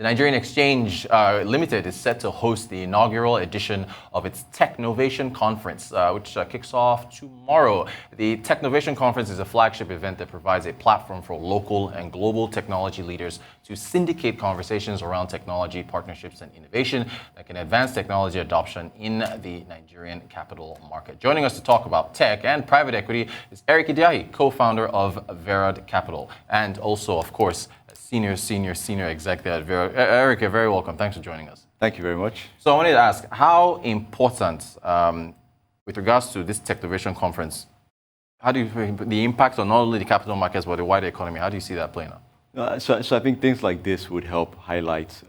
The Nigerian Exchange Limited is set to host the inaugural edition of its Technovation Conference, which kicks off tomorrow. The Technovation Conference is a flagship event that provides a platform for local and global technology leaders to syndicate conversations around technology, partnerships, and innovation that can advance technology adoption in the Nigerian capital market. Joining us to talk about tech and private equity is Eric Idiahi, co-founder of Verad Capital, and also, of course, senior executive at Verad. Eric, you're very welcome. Thanks for joining us. Thank you very much. So I wanted to ask, how important, with regards to this Technovation conference, how do you the impact on not only the capital markets but the wider economy? How do you see that playing out? So I think things like this would help highlight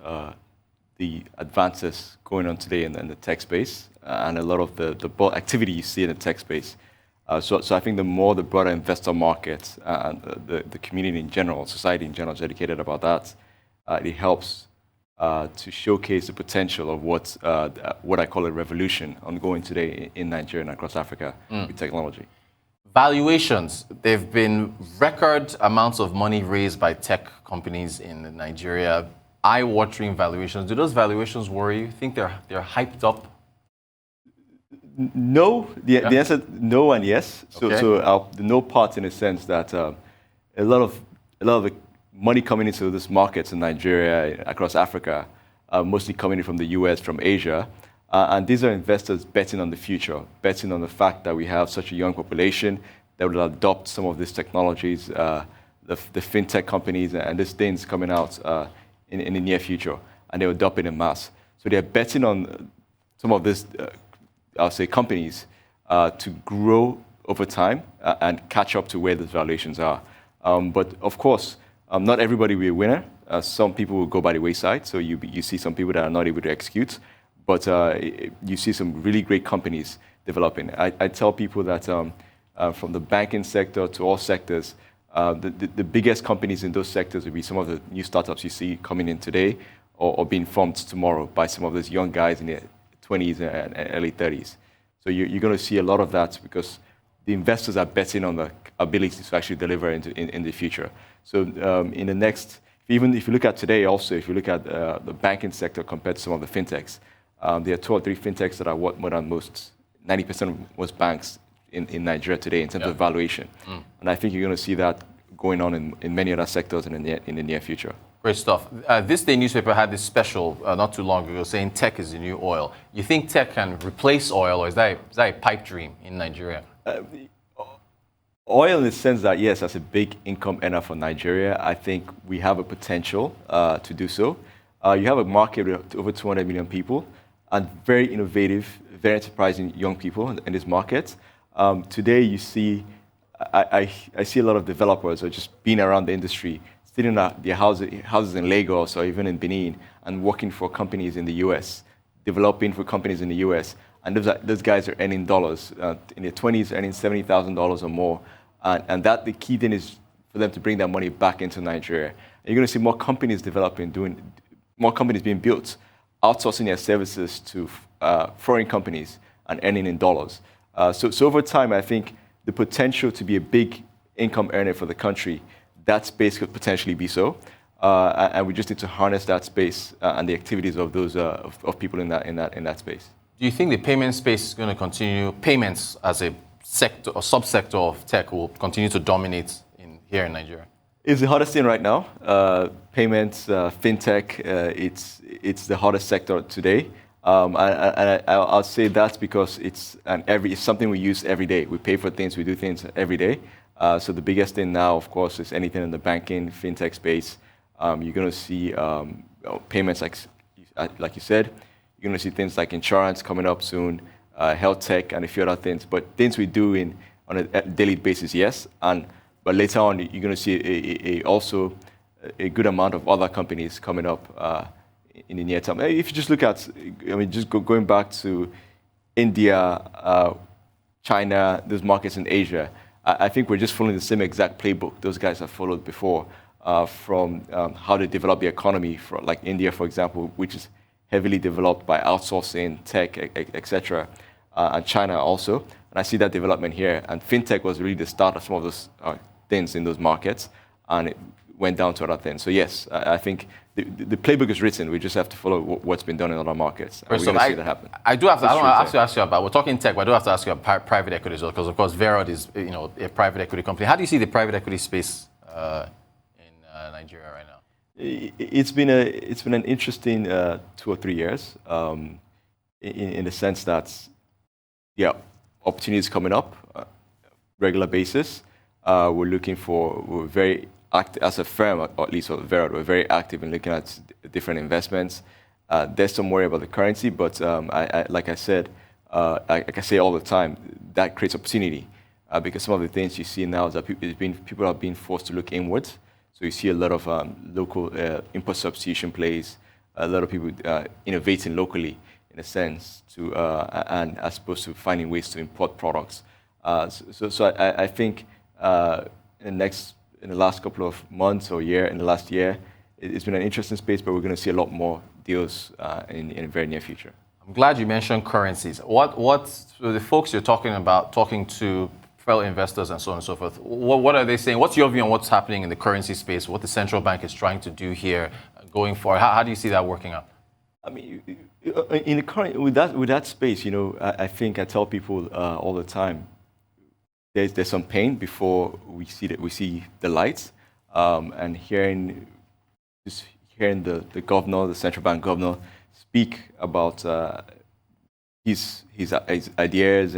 the advances going on today in the tech space and a lot of the activity you see in the tech space. So I think the broader investor market and the community in general, society in general, is educated about that. It helps to showcase the potential of what I call a revolution ongoing today in Nigeria and across Africa with technology. Valuations. They've been record amounts of money raised by tech companies in Nigeria. Eye-watering valuations. Do those valuations worry you? Think they're hyped up? No, the answer no and yes. So the no part in the sense that a lot of the money coming into these markets in Nigeria, across Africa, mostly coming in from the US, from Asia, and these are investors betting on the future, betting on the fact that we have such a young population that will adopt some of these technologies, the fintech companies and these things coming out in the near future, and they'll adopt it in mass. So they're betting on some of these I'll say companies to grow over time and catch up to where those valuations are. But of course, not everybody will be a winner. Some people will go by the wayside. So you see some people that are not able to execute, but you see some really great companies developing. I tell people that from the banking sector to all sectors, the biggest companies in those sectors will be some of the new startups you see coming in today or being formed tomorrow by some of those young guys in their 20s and early 30s. So you're going to see a lot of that because the investors are betting on the ability to actually deliver in the future. So in the next, even if you look at today also, if you look at the banking sector compared to some of the fintechs, there are 2 or 3 fintechs that are worth more than 90% of most banks in Nigeria today in terms of valuation. And I think you're going to see that going on in many other sectors in the near future. Great stuff. This day newspaper had this special not too long ago saying tech is the new oil. You think tech can replace oil, or is that a pipe dream in Nigeria? Oil in the sense that, yes, that's a big income earner for Nigeria. I think we have a potential to do so. You have a market with over 200 million people and very innovative, very enterprising young people in this market. Today you see, I see a lot of developers who are just being around the industry, sitting at their houses in Lagos or even in Benin and working for companies in the US, developing for companies in the US. And those guys are earning dollars, in their 20s, earning $70,000 or more. And that the key thing is for them to bring that money back into Nigeria. And you're going to see more companies developing, more companies being built, outsourcing their services to foreign companies and earning in dollars. So over time, I think the potential to be a big income earner for the country, that space could potentially be so, and we just need to harness that space and the activities of those of people in that space. Do you think the payment space is going to continue? Payments as a sector or subsector of tech will continue to dominate here in Nigeria? It's the hottest thing right now. Payments, fintech, it's the hottest sector today. I'll say that's because it's something we use every day. We pay for things, we do things every day. So the biggest thing now, of course, is anything in the banking, fintech space. You're going to see payments, like you said. You're going to see things like insurance coming up soon, health tech, and a few other things. But things we do on a daily basis, yes. But later on, you're going to see also a good amount of other companies coming up in the near term. If you just look at, going back to India, China, those markets in Asia, I think we're just following the same exact playbook those guys have followed before, from how they develop the economy, like India, for example, which is heavily developed by outsourcing, tech, etc., and China also. And I see that development here. And fintech was really the start of some of those things in those markets. And went down to other things. So yes, I think the playbook is written. We just have to follow what's been done in other markets. We're going to see that happen. I do have to. I don't have to ask you about. We're talking tech, but I do have to ask you about private equity as well, because of course Verod is a private equity company. How do you see the private equity space in Nigeria right now? It's been an interesting 2 or 3 years, in the sense that opportunities coming up regular basis. We're very active as a firm, or at least at Verod, we're very active in looking at different investments. There's some worry about the currency, but like I said, like I say all the time, that creates opportunity, because some of the things you see now is that people are being forced to look inwards. So you see a lot of local import substitution plays, a lot of people innovating locally, in a sense, and as opposed to finding ways to import products. So I think in the last couple of months or in the last year, it's been an interesting space, but we're going to see a lot more deals in the very near future. I'm glad you mentioned currencies. So the folks you're talking to fellow investors and so on and so forth, what are they saying? What's your view on what's happening in the currency space, what the central bank is trying to do here going forward? How do you see that working out? I mean, in the current, with that space, I think I tell people all the time, there's some pain before we see the lights, and hearing the governor, the central bank governor, speak about his ideas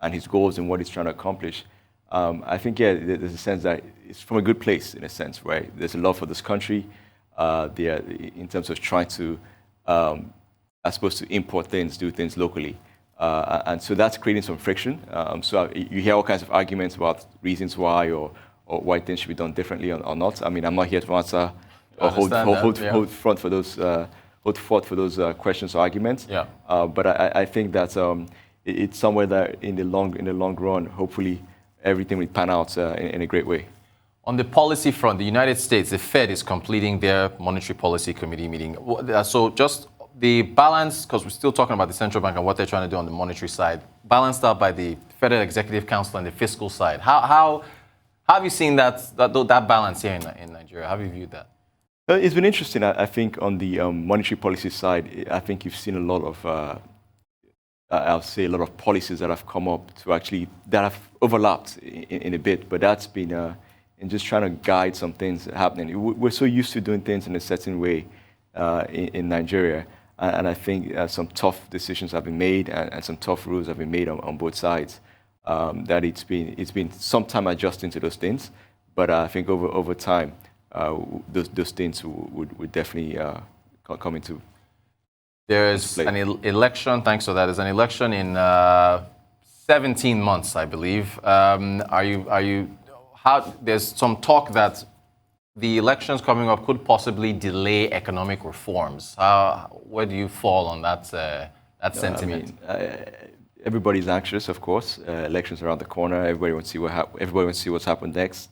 and his goals and what he's trying to accomplish. I think there's a sense that it's from a good place, in a sense, right? There's a love for this country. In terms of trying to, as opposed to import things, do things locally. And so that's creating some friction. So you hear all kinds of arguments about reasons why or why things should be done differently or not. I mean, I'm not here to answer or hold forth for those questions or arguments. Yeah. But I think that it's somewhere that in the long run, hopefully everything will pan out in a great way. On the policy front, the United States, the Fed is completing their monetary policy committee meeting. So just the balance, because we're still talking about the central bank and what they're trying to do on the monetary side, balanced out by the Federal Executive Council and the fiscal side. How have you seen that balance here in Nigeria? How have you viewed that? It's been interesting. I think on the monetary policy side, I think you've seen a lot of, I'll say a lot of policies that have come up that have overlapped in a bit, but that's been in just trying to guide some things happening. We're so used to doing things in a certain way in Nigeria, and I think some tough decisions have been made and some tough rules have been made on both sides. That it's been some time adjusting to those things, but I think over time those things would definitely come into. There's an election. Thanks for that. There's an election in 17 months, I believe. There's some talk that the elections coming up could possibly delay economic reforms. Where do you fall on that sentiment? I mean, everybody's anxious, of course. Elections around the corner. Everybody wants to see what's happened next.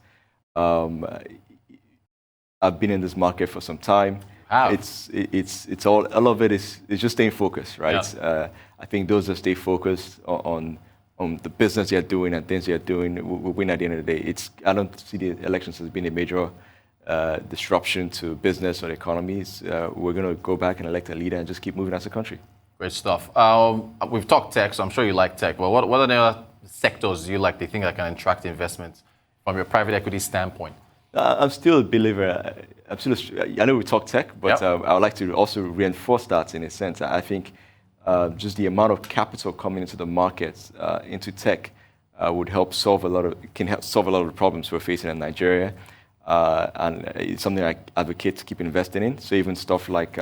I've been in this market for some time. It's all of it is just staying focused, right? Yeah. I think those that stay focused on the business they're doing and things they're doing will win at the end of the day. I don't see the elections as being a major disruption to business or the economies. We're going to go back and elect a leader and just keep moving as a country. Great stuff. We've talked tech, so I'm sure you like tech. But what are the other sectors do you like? Do you think that can attract investments from your private equity standpoint? I'm still a believer. I know we talk tech, but I would like to also reinforce that in a sense. I think just the amount of capital coming into the markets, into tech, would help solve a lot of the problems we're facing in Nigeria. And it's something I advocate to keep investing in. So even stuff like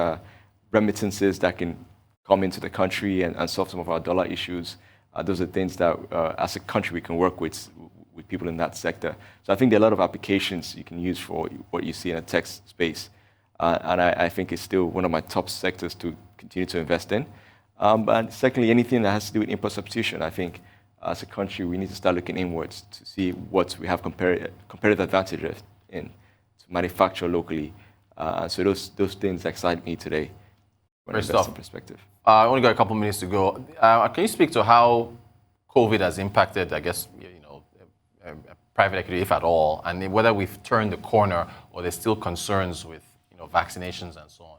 remittances that can come into the country and solve some of our dollar issues, those are things that as a country we can work with people in that sector. So I think there are a lot of applications you can use for what you see in a tech space. And I think it's still one of my top sectors to continue to invest in. And secondly, anything that has to do with import substitution. I think as a country, we need to start looking inwards to see what we have comparative advantages in to manufacture locally. So those things excite me today from an investment perspective. I only got a couple minutes to go. Can you speak to how COVID has impacted, I guess, private equity, if at all, and whether we've turned the corner or there's still concerns with vaccinations and so on?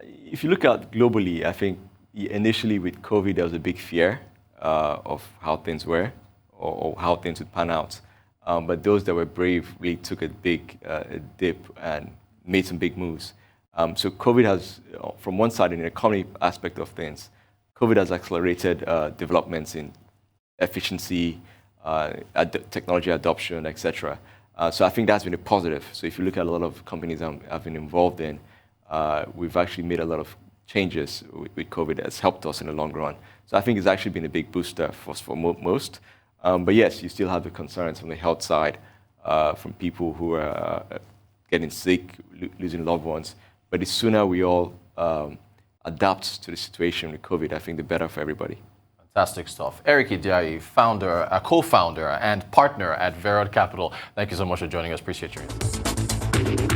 If you look at globally, I think initially with COVID, there was a big fear of how things were or how things would pan out. But those that were brave really took a big dip and made some big moves. So COVID has, from one side, in the economy aspect of things, COVID has accelerated developments in efficiency, technology adoption, etc. So I think that's been a positive. So if you look at a lot of companies I've been involved in, we've actually made a lot of changes with COVID that's helped us in the long run. So I think it's actually been a big booster for most. But yes, you still have the concerns from the health side, from people who are getting sick, losing loved ones. But the sooner we all adapt to the situation with COVID, I think the better for everybody. Fantastic stuff. Eric Idiaye, co-founder and partner at Verod Capital. Thank you so much for joining us. Appreciate you.